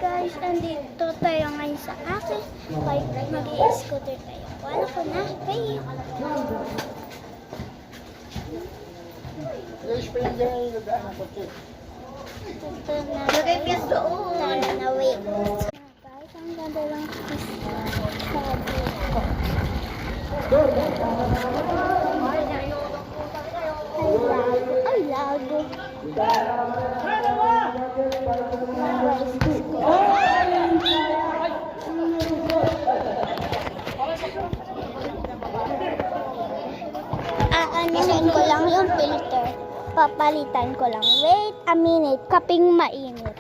Guys, andito tayo ngayon sa akin. Mag-i-scooter tayo. Wala ko na. Hey. Ito na. Tara na, wait. Guys, ang ganda lang ay, lago. Aanihin ko lang yung filter. Papalitan ko lang. Wait a minute. Kaping mainit.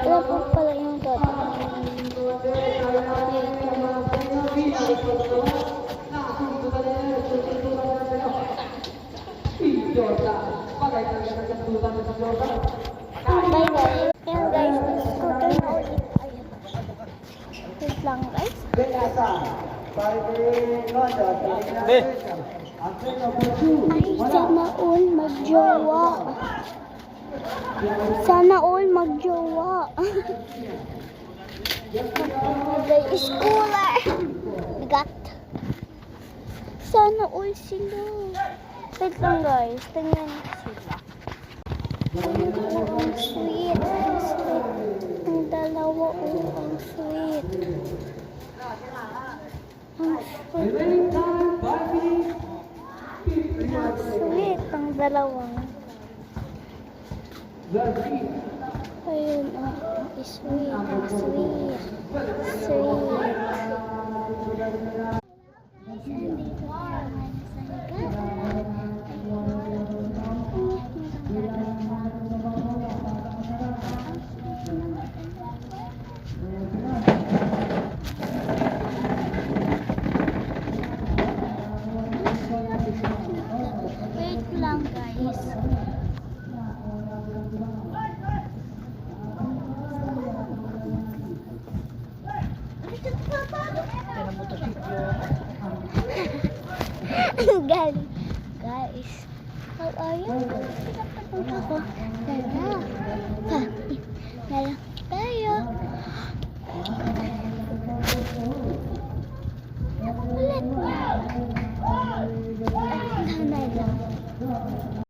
Wala po pala yung dot. Bye guys. Ayan guys, scooter na ulit. Ayan. Wait lang guys. Ay, sana all magjowa. Sana all magjowa. Schooler. Bigat. Sana all sila. Wait lang guys, tingnan sila. Ang sweet. Ang sweet. Ang dalawa ang sweet. Ang sweet. Ang sweet. Ang dalawang. Ayun, ang sweet. Ang sweet. Sweet. Wait lang guys. Galing. Guys. How are you? Pinapapunta ko. Dala. Dala tayo.